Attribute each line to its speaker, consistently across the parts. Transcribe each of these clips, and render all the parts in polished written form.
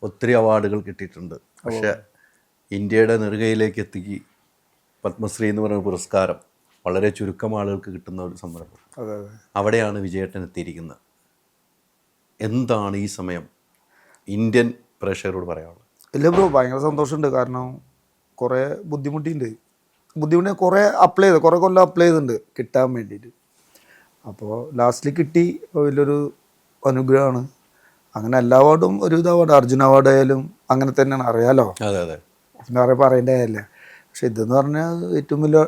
Speaker 1: ഒത്തിരി അവാർഡുകൾ കിട്ടിയിട്ടുണ്ട്. പക്ഷേ ഇന്ത്യയുടെ നെറുകയിലേക്ക് എത്തിക്കി പത്മശ്രീ എന്ന് പറയുന്ന പുരസ്കാരം വളരെ ചുരുക്കം ആളുകൾക്ക് കിട്ടുന്ന ഒരു സംരംഭം. അവിടെയാണ് വിജയേട്ടൻ എത്തിയിരിക്കുന്നത്. എന്താണ് ഈ സമയം ഇന്ത്യൻ പ്രേക്ഷകരോട് പറയാനുള്ളത്?
Speaker 2: ഇല്ല ബ്രോ, ഭയങ്കര സന്തോഷമുണ്ട്. കാരണം കുറേ ബുദ്ധിമുട്ടിയുണ്ട്. കുറേ അപ്ലൈ ചെയ്ത് കുറേ കൊല്ലം അപ്ലൈ ചെയ്തിട്ടുണ്ട് കിട്ടാൻ വേണ്ടിയിട്ട്. അപ്പോൾ ലാസ്റ്റിൽ കിട്ടി. വലിയൊരു അനുഗ്രഹമാണ്. അങ്ങനെ എല്ലാ അവാർഡും ഒരുവിധ അവാർഡ്, അർജുന അവാർഡ് ആയാലും അങ്ങനെ തന്നെയാണ്, അറിയാലോ.
Speaker 1: അതെ അതെ,
Speaker 2: വേറെ പറയേണ്ട കാര്യമില്ല. പക്ഷെ ഇതെന്ന് പറഞ്ഞാൽ ഏറ്റവും വലിയ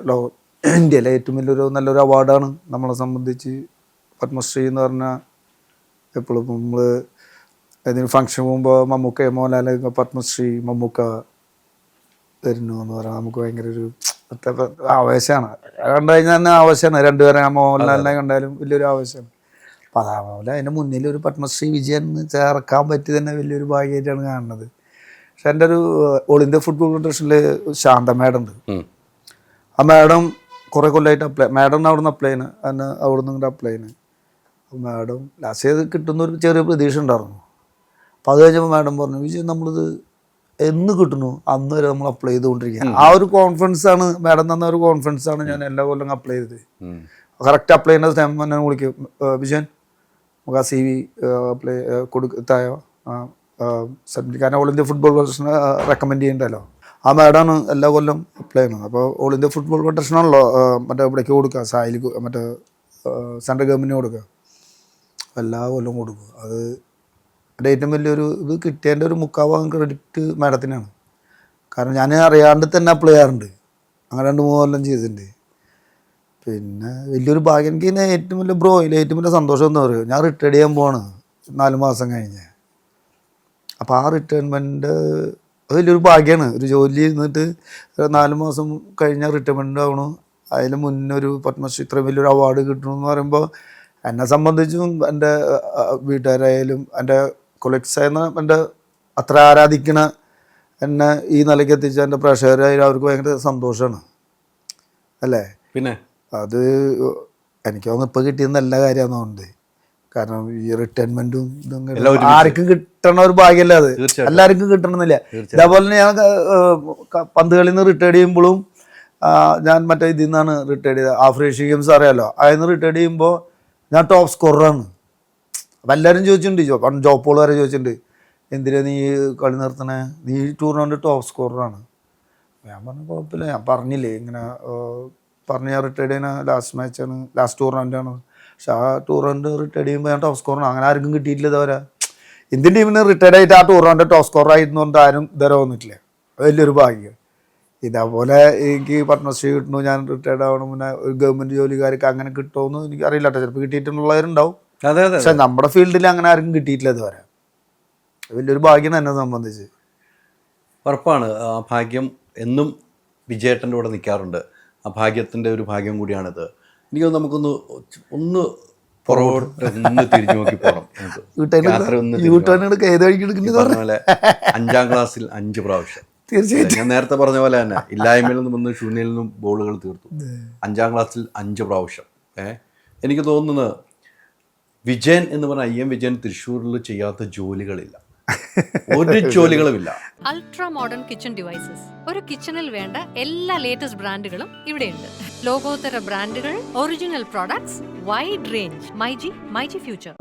Speaker 2: ഇന്ത്യയിലെ ഏറ്റവും വലിയൊരു നല്ലൊരു അവാർഡാണ് നമ്മളെ സംബന്ധിച്ച്. പത്മശ്രീ എന്ന് പറഞ്ഞാൽ എപ്പോഴും നമ്മൾ ഏതെങ്കിലും ഫംഗ്ഷൻ പോകുമ്പോൾ മമ്മൂക്ക, മോഹൻലാൽ, പത്മശ്രീ മമ്മൂക്ക തരുന്നു എന്ന് പറഞ്ഞാൽ നമുക്ക് ഭയങ്കര ഒരു ആവേശമാണ്. കണ്ടു കഴിഞ്ഞാൽ തന്നെ ആവേശമാണ്. രണ്ടുപേരെ മോഹൻലാലിനെ കണ്ടാലും വലിയൊരു ആവേശമാണ്. അപ്പം അതേപോലെ അതിൻ്റെ മുന്നിൽ ഒരു പത്മശ്രീ വിജയൻ ചേർക്കാൻ പറ്റി തന്നെ വലിയൊരു ഭാഗ്യമായിട്ടാണ് കാണുന്നത്. പക്ഷെ എൻ്റെ ഒരു ഓൾ ഇന്ത്യ ഫുട്ബോൾ ഫെഡറേഷനിൽ ശാന്ത മാഡം ഉണ്ട്. ആ മാഡം കുറേ കൊല്ലമായിട്ട് മാഡം അവിടെ നിന്ന് അപ്ലൈ ചെയ്യുന്നത്, അതിന് അവിടെ നിന്ന് ഇങ്ങോട്ട് അപ്ലൈ ചെയ്യുന്നത്. അപ്പോൾ മാഡം ലാസ്റ്റ് ചെയ്ത് കിട്ടുന്ന ഒരു ചെറിയ പ്രതീക്ഷ ഉണ്ടായിരുന്നു. അപ്പോൾ അത് കഴിഞ്ഞപ്പോൾ മാഡം പറഞ്ഞു, വിജയ് നമ്മളിത് എന്ന് കിട്ടുന്നു അന്ന് വരെ നമ്മൾ അപ്ലൈ ചെയ്തുകൊണ്ടിരിക്കുക. ആ ഒരു കോൺഫിഡൻസ് ആണ് മാഡം തന്ന ഒരു കോൺഫിഡൻസ് ആണ് ഞാൻ എല്ലാ കൊല്ലം അപ്ലൈ ചെയ്തത്. കറക്റ്റ് അപ്ലൈ ചെയ്യുന്ന ടൈം ഞാൻ വിളിക്കും, വിജയൻ നമുക്ക് ആ CV അപ്ലൈ കൊടുത്തായോ സബ്മിറ്റ്. കാരണം ഓൾ ഇന്ത്യ ഫുട്ബോൾ ഫെഡറേഷനെ റെക്കമെൻഡ് ചെയ്യണ്ടല്ലോ. ആ മാഡമാണ് എല്ലാ കൊല്ലം അപ്ലൈ ചെയ്യുന്നത്. അപ്പോൾ ഓൾ ഇന്ത്യ ഫുട്ബോൾ ഫെഡറേഷനാണല്ലോ മറ്റേ ഇവിടേക്ക് കൊടുക്കുക, സായിൽ മറ്റേ സെൻട്രൽ ഗവൺമെൻറ്റിന് കൊടുക്കുക, എല്ലാ കൊല്ലം കൊടുക്കുക. അത് എൻ്റെ ഏറ്റവും വലിയൊരു ഇത് കിട്ടിയതിൻ്റെ ഒരു 3/4 ക്രെഡിറ്റ് മാഡത്തിനാണ്. കാരണം ഞാൻ അറിയാണ്ട് തന്നെ അപ്ലൈ ചെയ്യാറുണ്ട്. അങ്ങനെ 2-3 കൊല്ലം ചെയ്തിട്ടുണ്ട്. പിന്നെ വലിയൊരു ഭാഗ്യം എനിക്ക് തന്നെ ഏറ്റവും വലിയ ബ്രോയിൽ ഏറ്റവും വലിയ സന്തോഷം എന്ന് പറയുക, ഞാൻ റിട്ടയർഡ് ചെയ്യാൻ പോവാണ് 4 മാസം കഴിഞ്ഞ്. അപ്പോൾ ആ റിട്ടയർമെൻറ്റ് അത് വലിയൊരു ഭാഗ്യമാണ്. ഒരു ജോലി ഇരുന്നിട്ട് 4 മാസം കഴിഞ്ഞാൽ റിട്ടയർമെൻ്റ് ആവണു. അതിന് മുന്നേ ഒരു പത്മശ്രീ ഇത്രയും വലിയൊരു അവാർഡ് കിട്ടണമെന്ന് പറയുമ്പോൾ എന്നെ സംബന്ധിച്ചും എൻ്റെ വീട്ടുകാരായാലും എൻ്റെ കൊളീഗ്സായിരുന്ന എൻ്റെ അത്ര ആരാധിക്കണ എന്നെ ഈ നിലയ്ക്ക് എത്തിച്ച എൻ്റെ പ്രേക്ഷകരായാലും അവർക്ക് ഭയങ്കര സന്തോഷമാണ് അല്ലേ.
Speaker 1: പിന്നെ
Speaker 2: അത് എനിക്ക് തോന്നുന്നു ഇപ്പോൾ കിട്ടിയ നല്ല കാര്യമാണെന്നുണ്ട്. കാരണം ഈ റിട്ടയർമെൻറ്റും ഇതും ആർക്കും കിട്ടണ ഒരു ഭാഗ്യമല്ല, അത് എല്ലാവർക്കും കിട്ടണമെന്നില്ല. ഇതേപോലെ തന്നെ ഞാൻ പന്ത് കളിയിൽ നിന്ന് റിട്ടയർഡ് ചെയ്യുമ്പോഴും ഞാൻ മറ്റേ ഇതിൽ നിന്നാണ് റിട്ടയർഡ് ചെയ്തത്. ആഫ്രിക്കൻ ഗെയിംസ് അറിയാമല്ലോ, അതിൽ നിന്ന് റിട്ടയർഡ് ചെയ്യുമ്പോൾ ഞാൻ ടോപ്പ് സ്കോററാണ്. അപ്പം എല്ലാവരും ചോദിച്ചിട്ടുണ്ട്, ജോപ്പോൾ വരെ ചോദിച്ചിട്ടുണ്ട്, എന്തിനാ നീ കളി നിർത്തണേ, നീ ടൂർണമെൻറ്റ് ടോപ്പ് സ്കോററാണ്. ഞാൻ പറഞ്ഞു കുഴപ്പമില്ല, ഞാൻ പറഞ്ഞില്ലേ ഇങ്ങനെ പറഞ്ഞ് ഞാൻ റിട്ടയർഡ് ചെയ്യുന്ന ലാസ്റ്റ് മാച്ചാണ്, ലാസ്റ്റ് ടൂർണമെൻറ്റാണ്. പക്ഷെ ആ ടൂർണമെൻറ്റ് റിട്ടയർഡ് ചെയ്യുമ്പോൾ ഞാൻ ടോപ്പ് സ്കോറാണ്. അങ്ങനെ ആർക്കും കിട്ടിയിട്ടില്ല ഇതുവരെ. ഇന്ത്യൻ ടീമിന് റിട്ടയർഡ് ആയിട്ട് ആ ടൂർണമെൻറ്റ് ടോപ്പ് സ്കോറായിരുന്നു കൊണ്ട് ആരും ഇതുവരെ വന്നിട്ടില്ല. വലിയൊരു ഭാഗ്യം. ഇതേപോലെ എനിക്ക് പത്മശ്രീ കിട്ടണു, ഞാൻ റിട്ടയർഡ് ആവണം, പിന്നെ ഒരു ഗവൺമെൻറ് ജോലിക്കാർക്ക് അങ്ങനെ കിട്ടുമെന്ന് എനിക്ക് അറിയില്ല കേട്ടോ. ചിലപ്പോൾ കിട്ടിയിട്ടുള്ളവരുണ്ടാവും.
Speaker 1: അതെ അതെ,
Speaker 2: പക്ഷെ നമ്മുടെ ഫീൽഡിൽ അങ്ങനെ ആർക്കും കിട്ടിയിട്ടില്ല ഇതുവരെ. വലിയൊരു ഭാഗ്യം എന്നെ സംബന്ധിച്ച്.
Speaker 1: ഉറപ്പാണ്. ആ ഭാഗ്യം എന്നും വിജയേട്ടൻ്റെ കൂടെ നിൽക്കാറുണ്ട്. ആ ഭാഗ്യത്തിൻ്റെ ഒരു ഭാഗ്യം കൂടിയാണിത്. എനിക്ക് നമുക്കൊന്ന് പുറകോട്ട് തിരിഞ്ഞു നോക്കി പോകണം. പറഞ്ഞ പോലെ 5ാം ക്ലാസ്സിൽ 5 പ്രാവശ്യം, തീർച്ചയായിട്ടും ഞാൻ നേരത്തെ പറഞ്ഞ പോലെ തന്നെ ഇല്ലായ്മയിൽ നിന്നും വന്ന് ശൂന്യയിൽ നിന്നും ബോളുകൾ തീർത്തു. 5ാം ക്ലാസ്സിൽ 5 പ്രാവശ്യം. എനിക്ക് തോന്നുന്നത് വിജയൻ എന്ന് പറഞ്ഞാൽ IM വിജയൻ തൃശ്ശൂരിൽ ചെയ്യാത്ത ജോലികളില്ല, ഒരു ജോലികളുമില്ല.
Speaker 3: അൾട്രാ മോഡേൺ കിച്ചൺ ഡിവൈസസ്, ഒരു കിച്ചണിൽ വേണ്ട എല്ലാ ലേറ്റസ്റ്റ് ബ്രാൻഡുകളും ഇവിടെയുണ്ട്. ലോകോത്തര ബ്രാൻഡുകൾ, original products, wide range. MyG future.